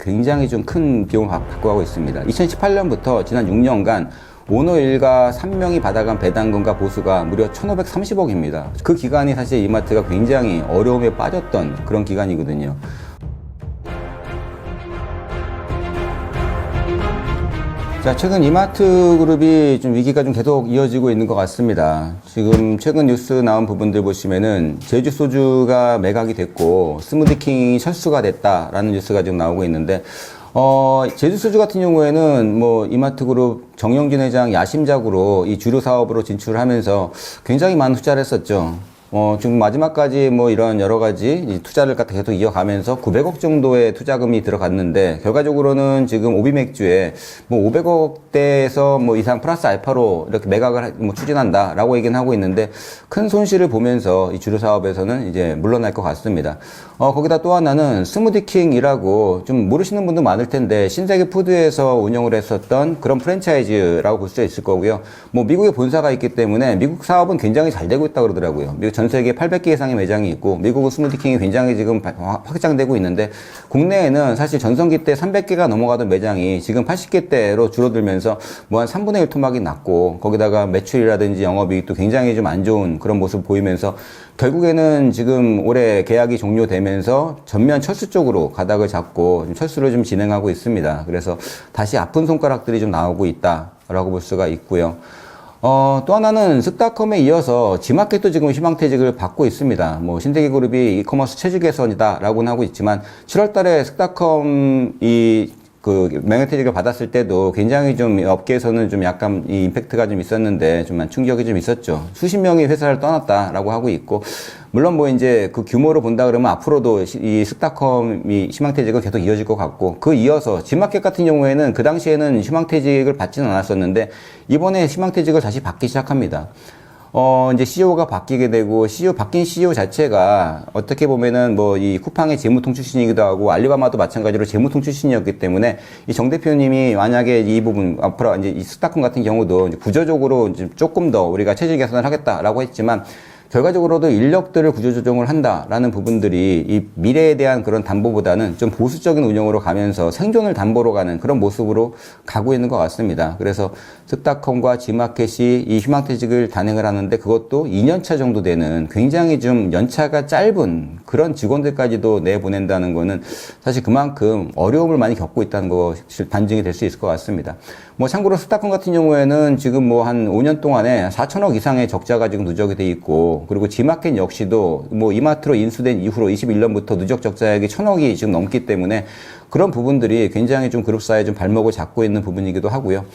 굉장히 좀 큰 비용을 받고 가고 있습니다. 2018년부터 지난 6년간 오너 일가 3명이 받아간 배당금과 보수가 무려 1,530억입니다. 그 기간이 사실 이마트가 굉장히 어려움에 빠졌던 그런 기간이거든요. 자, 최근 이마트 그룹이 좀 위기가 좀 계속 이어지고 있는 것 같습니다. 지금 최근 뉴스 나온 부분들 보시면은 제주 소주가 매각이 됐고 스무디킹이 철수가 됐다라는 뉴스가 지금 나오고 있는데, 제주 소주 같은 경우에는 뭐 이마트 그룹 정영진 회장 야심작으로 이 주류 사업으로 진출하면서 굉장히 많은 투자를 했었죠. 지금 마지막까지 뭐 이런 여러 가지 투자를 계속 이어가면서 900억 정도의 투자금이 들어갔는데, 결과적으로는 지금 오비맥주에 뭐 500억대에서 뭐 이상 플러스 알파로 이렇게 매각을 뭐 추진한다라고 얘기는 하고 있는데, 큰 손실을 보면서 이 주류 사업에서는 이제 물러날 것 같습니다. 거기다 또 하나는 스무디킹이라고 좀 모르시는 분도 많을 텐데, 신세계 푸드에서 운영을 했었던 그런 프랜차이즈라고 볼 수 있을 거고요. 뭐 미국에 본사가 있기 때문에 미국 사업은 굉장히 잘 되고 있다고 그러더라고요. 미국 전 세계 800개 이상의 매장이 있고, 미국은 스무디킹이 굉장히 지금 확장되고 있는데, 국내에는 사실 전성기 때 300개가 넘어가던 매장이 지금 80개대로 줄어들면서 뭐 한 3분의 1 토막이 났고, 거기다가 매출이라든지 영업이익도 굉장히 좀 안 좋은 그런 모습을 보이면서, 결국에는 지금 올해 계약이 종료되면서 전면 철수 쪽으로 가닥을 잡고 철수를 좀 진행하고 있습니다. 그래서 다시 아픈 손가락들이 좀 나오고 있다라고 볼 수가 있고요. 또 하나는 쓱닷컴에 이어서 지마켓도 지금 희망퇴직을 받고 있습니다. 뭐 신세계그룹이 이커머스 체질 개선이다라고는 하고 있지만, 7월 달에 쓱닷컴이 그 명예퇴직을 받았을 때도 굉장히 좀 업계에서는 좀 약간 이 임팩트가 좀 있었는데, 좀 충격이 좀 있었죠. 수십 명이 회사를 떠났다라고 하고 있고, 물론 뭐 이제 그 규모로 본다 그러면 앞으로도 이 쓱닷컴이 희망퇴직은 계속 이어질 것 같고, 그 이어서 지마켓 같은 경우에는 그 당시에는 희망퇴직을 받지는 않았었는데, 이번에 희망퇴직을 다시 받기 시작합니다. 이제 CEO가 바뀌게 되고, 바뀐 CEO 자체가 어떻게 보면은 뭐 이 쿠팡의 재무통 출신이기도 하고, 알리바바도 마찬가지로 재무통 출신이었기 때문에, 이 정 대표님이 만약에 이 부분, 앞으로 이제 이 쓱닷컴 같은 경우도 이제 구조적으로 이제 조금 더 우리가 체질 개선을 하겠다라고 했지만, 결과적으로도 인력들을 구조조정을 한다라는 부분들이 이 미래에 대한 그런 담보보다는 좀 보수적인 운영으로 가면서 생존을 담보로 가는 그런 모습으로 가고 있는 것 같습니다. 그래서 쓱닷컴과 지마켓이 이 희망퇴직을 단행을 하는데, 그것도 2년차 정도 되는 굉장히 좀 연차가 짧은 그런 직원들까지도 내보낸다는 거는 사실 그만큼 어려움을 많이 겪고 있다는 것이 반증이 될 수 있을 것 같습니다. 뭐 참고로 쓱닷컴 같은 경우에는 지금 뭐 한 5년 동안에 4천억 이상의 적자가 지금 누적이 돼 있고, 그리고 지마켓 역시도 뭐 이마트로 인수된 이후로 21년부터 누적 적자액이 1,000억이 지금 넘기 때문에, 그런 부분들이 굉장히 좀 그룹사에 좀 발목을 잡고 있는 부분이기도 하고요.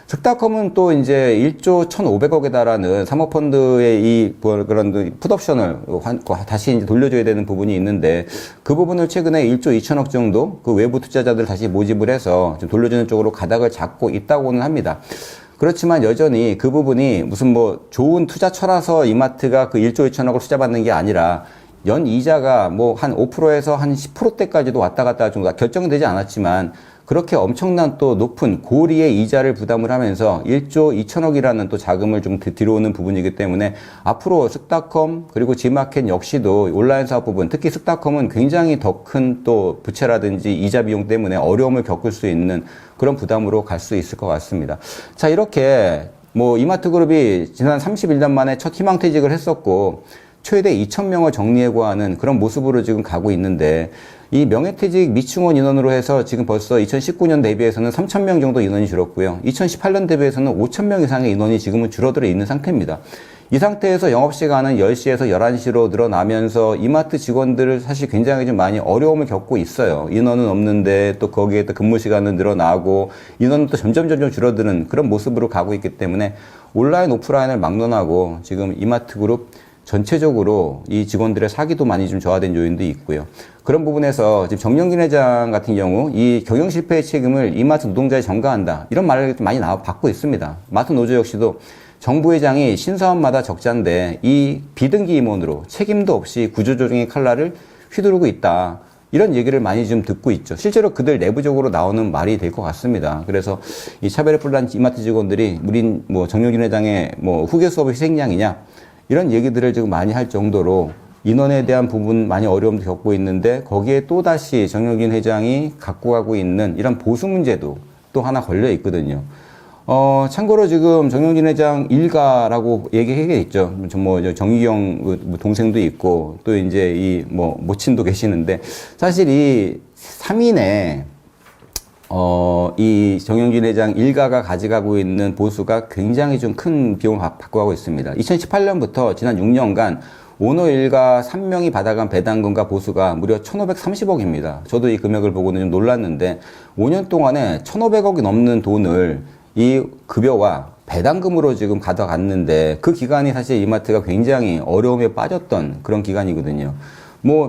쓱닷컴은 또 이제 1조 1,500억에 달하는 사모펀드의 이 그런 풋옵션을 다시 이제 돌려줘야 되는 부분이 있는데, 그 부분을 최근에 1조 2천억 정도 그 외부 투자자들 다시 모집을 해서 좀 돌려주는 쪽으로 가닥을 잡고 있다고는 합니다. 그렇지만 여전히 그 부분이 무슨 뭐 좋은 투자처라서 이마트가 그 1조 2천억을 투자받는 게 아니라, 연 이자가 뭐 한 5%에서 한 10%대까지도 왔다 갔다 정도 결정되지 않았지만, 그렇게 엄청난 또 높은 고리의 이자를 부담을 하면서 1조 2천억이라는 또 자금을 좀 들어오는 부분이기 때문에, 앞으로 쓱닷컴 그리고 지마켓 역시도 온라인 사업 부분, 특히 쓱닷컴은 굉장히 더 큰 또 부채라든지 이자 비용 때문에 어려움을 겪을 수 있는 그런 부담으로 갈 수 있을 것 같습니다. 자, 이렇게 뭐 이마트 그룹이 지난 31년 만에 첫 희망퇴직을 했었고, 최대 2,000명을 정리해고하는 그런 모습으로 지금 가고 있는데, 이 명예퇴직 미충원 인원으로 해서 지금 벌써 2019년 대비해서는 3,000명 정도 인원이 줄었고요. 2018년 대비해서는 5,000명 이상의 인원이 지금은 줄어들어 있는 상태입니다. 이 상태에서 영업시간은 10시에서 11시로 늘어나면서 이마트 직원들을 사실 굉장히 좀 많이 어려움을 겪고 있어요. 인원은 없는데 또 거기에 또 근무 시간은 늘어나고, 인원은 또 점점 줄어드는 그런 모습으로 가고 있기 때문에, 온라인 오프라인을 막론하고 지금 이마트 그룹 전체적으로 이 직원들의 사기도 많이 좀 저하된 요인도 있고요. 그런 부분에서 지금 정영진 회장 같은 경우 이 경영 실패의 책임을 이마트 노동자에 전가한다, 이런 말을 많이 받고 있습니다. 마트 노조 역시도 정부 회장이 신사업마다 적자인데 이 비등기 임원으로 책임도 없이 구조조정의 칼날을 휘두르고 있다, 이런 얘기를 많이 좀 듣고 있죠. 실제로 그들 내부적으로 나오는 말이 될 것 같습니다. 그래서 이 차별에 뿔난 이마트 직원들이 우린 뭐 정영진 회장의 뭐 후계 수업의 희생양이냐, 이런 얘기들을 지금 많이 할 정도로 인원에 대한 부분 많이 어려움도 겪고 있는데 거기에 또다시 정영진 회장이 갖고 가고 있는 이런 보수 문제도 또 하나 걸려 있거든요. 참고로 지금 정영진 회장 일가라고 얘기하게 있죠. 정의경 동생도 있고 또 이제 모친도 계시는데 사실 이 3인의 이 정영진 회장 일가가 가져가고 있는 보수가 굉장히 좀 큰 비용을 받고 가고 있습니다. 2018년부터 지난 6년간 오너 일가 3명이 받아간 배당금과 보수가 무려 1,530억입니다. 저도 이 금액을 보고는 좀 놀랐는데 5년 동안에 1,500억이 넘는 돈을 이 급여와 배당금으로 지금 가져갔는데 그 기간이 사실 이마트가 굉장히 어려움에 빠졌던 그런 기간이거든요.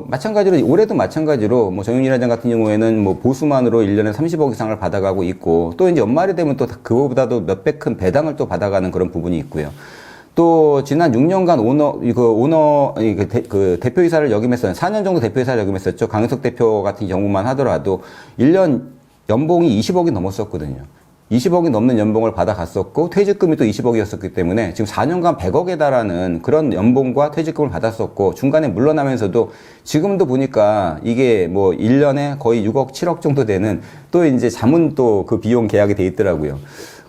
마찬가지로, 올해도 마찬가지로, 정영진 회장 같은 경우에는 보수만으로 1년에 30억 이상을 받아가고 있고, 또 이제 연말이 되면 또 그거보다도 몇백 큰 배당을 또 받아가는 그런 부분이 있고요. 또, 지난 6년간 대표이사를 역임했어요. 4년 정도 대표이사를 역임했었죠. 강은석 대표 같은 경우만 하더라도 1년 연봉이 20억이 넘었었거든요. 20억이 넘는 연봉을 받아갔었고 퇴직금이 또 20억이었었기 때문에 지금 4년간 100억에 달하는 그런 연봉과 퇴직금을 받았었고 중간에 물러나면서도 지금도 보니까 이게 1년에 거의 6억, 7억 정도 되는 또 이제 자문 또 그 비용 계약이 돼 있더라고요.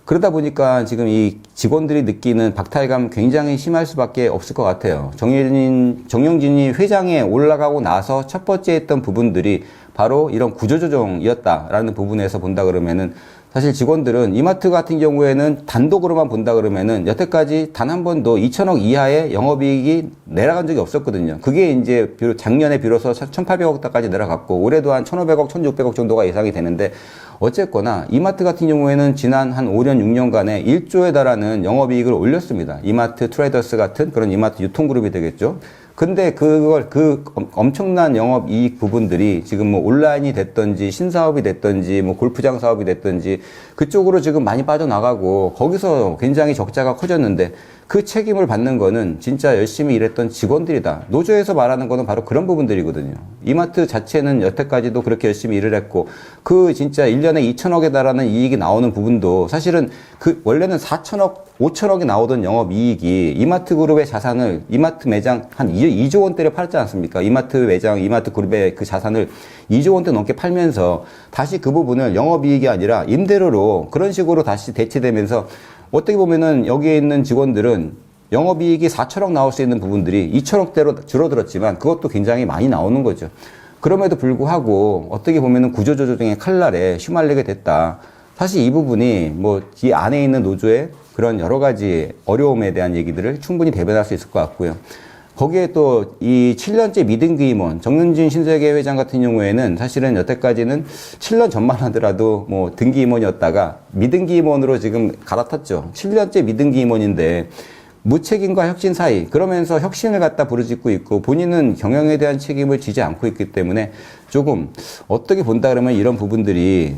그러다 보니까 지금 이 직원들이 느끼는 박탈감 굉장히 심할 수밖에 없을 것 같아요. 정영진이 회장에 올라가고 나서 첫 번째 했던 부분들이 바로 이런 구조조정이었다라는 부분에서 본다 그러면은 사실 직원들은 이마트 같은 경우에는 단독으로만 본다 그러면은 여태까지 단 한 번도 2천억 이하의 영업이익이 내려간 적이 없었거든요. 그게 이제 작년에 비로소 1,800억까지 내려갔고 올해도 한 1,500억, 1,600억 정도가 예상이 되는데 어쨌거나 이마트 같은 경우에는 지난 한 5년, 6년간에 1조에 달하는 영업이익을 올렸습니다. 이마트 트레이더스 같은 그런 이마트 유통그룹이 되겠죠. 근데 그 엄청난 영업이익 부분들이 지금 온라인이 됐든지 신사업이 됐든지 골프장 사업이 됐든지 그쪽으로 지금 많이 빠져나가고 거기서 굉장히 적자가 커졌는데 그 책임을 받는 거는 진짜 열심히 일했던 직원들이다. 노조에서 말하는 거는 바로 그런 부분들이거든요. 이마트 자체는 여태까지도 그렇게 열심히 일을 했고 그 진짜 1년에 2천억에 달하는 이익이 나오는 부분도 사실은 그 원래는 4천억, 5천억이 나오던 영업이익이 이마트 그룹의 자산을 이마트 매장 한 2조 원대를 팔지 않습니까? 이마트 매장, 이마트 그룹의 그 자산을 2조 원대 넘게 팔면서 다시 그 부분을 영업이익이 아니라 임대료로 그런 식으로 다시 대체되면서 어떻게 보면은 여기에 있는 직원들은 영업이익이 4천억 나올 수 있는 부분들이 2천억대로 줄어들었지만 그것도 굉장히 많이 나오는 거죠. 그럼에도 불구하고 어떻게 보면은 구조조정의 칼날에 휘말리게 됐다. 사실 이 부분이 이 안에 있는 노조의 그런 여러 가지 어려움에 대한 얘기들을 충분히 대변할 수 있을 것 같고요. 거기에 또 이 7년째 미등기 임원, 정윤진 신세계 회장 같은 경우에는 사실은 여태까지는 7년 전만 하더라도 등기 임원이었다가 미등기 임원으로 지금 갈아탔죠. 7년째 미등기 임원인데 무책임과 혁신 사이, 그러면서 혁신을 갖다 부르짖고 있고 본인은 경영에 대한 책임을 지지 않고 있기 때문에 조금 어떻게 본다 그러면 이런 부분들이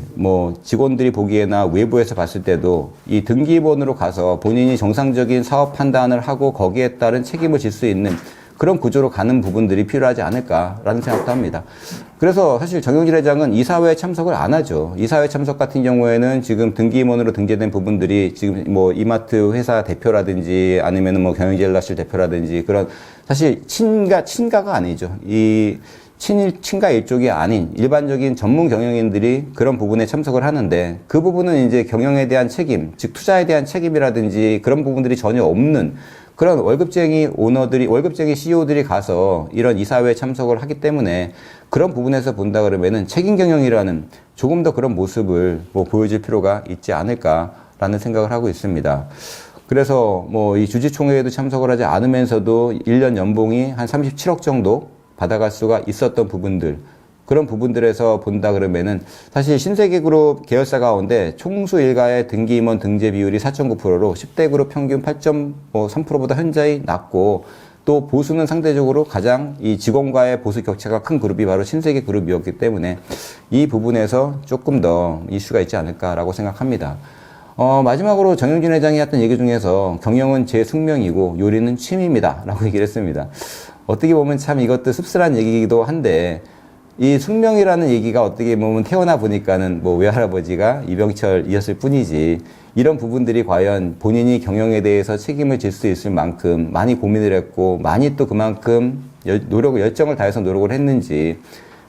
직원들이 보기에나 외부에서 봤을 때도 이 등기임원으로 가서 본인이 정상적인 사업 판단을 하고 거기에 따른 책임을 질 수 있는 그런 구조로 가는 부분들이 필요하지 않을까라는 생각도 합니다. 그래서 사실 정영진 회장은 이사회에 참석을 안 하죠. 이사회 참석 같은 경우에는 지금 등기임원으로 등재된 부분들이 지금 이마트 회사 대표라든지 아니면은 경영젤라실 대표라든지 그런 사실 친가가 아니죠. 이 친가 일족이 아닌 일반적인 전문 경영인들이 그런 부분에 참석을 하는데 그 부분은 이제 경영에 대한 책임, 즉 투자에 대한 책임이라든지 그런 부분들이 전혀 없는 그런 월급쟁이 오너들이, 월급쟁이 CEO들이 가서 이런 이사회에 참석을 하기 때문에 그런 부분에서 본다 그러면은 책임 경영이라는 조금 더 그런 모습을 보여줄 필요가 있지 않을까라는 생각을 하고 있습니다. 그래서 이 주주총회에도 참석을 하지 않으면서도 1년 연봉이 한 37억 정도 받아갈 수가 있었던 부분들, 그런 부분들에서 본다 그러면은 사실 신세계그룹 계열사 가운데 총수 일가의 등기임원 등재 비율이 4.9%로 10대 그룹 평균 8.3%보다 현저히 낮고 또 보수는 상대적으로 가장 이 직원과의 보수 격차가 큰 그룹이 바로 신세계그룹이었기 때문에 이 부분에서 조금 더 이슈가 있지 않을까라고 생각합니다. 마지막으로 정영진 회장이 했던 얘기 중에서 경영은 제 숙명이고 요리는 취미입니다 라고 얘기를 했습니다. 어떻게 보면 참 이것도 씁쓸한 얘기이기도 한데 이 숙명이라는 얘기가 어떻게 보면 태어나 보니까는 외할아버지가 이병철이었을 뿐이지 이런 부분들이 과연 본인이 경영에 대해서 책임을 질 수 있을 만큼 많이 고민을 했고 많이 또 그만큼 열정을 다해서 노력을 했는지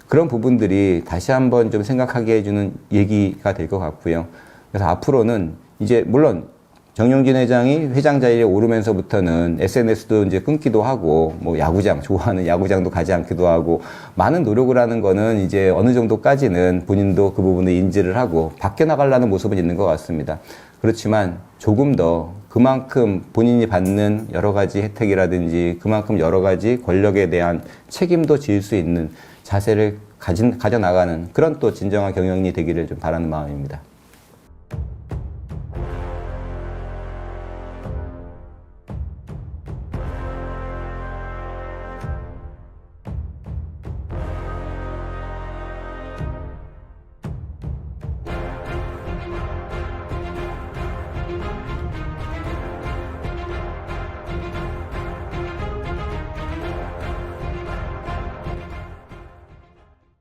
그런 부분들이 다시 한번 좀 생각하게 해주는 얘기가 될 것 같고요. 그래서 앞으로는 이제 물론 정용진 회장이 회장 자리에 오르면서부터는 SNS도 이제 끊기도 하고, 뭐 야구장, 좋아하는 야구장도 가지 않기도 하고, 많은 노력을 하는 거는 이제 어느 정도까지는 본인도 그 부분을 인지를 하고, 바뀌어 나가려는 모습은 있는 것 같습니다. 그렇지만 조금 더 그만큼 본인이 받는 여러 가지 혜택이라든지, 그만큼 여러 가지 권력에 대한 책임도 지을 수 있는 자세를 가져나가는 그런 또 진정한 경영이 되기를 좀 바라는 마음입니다.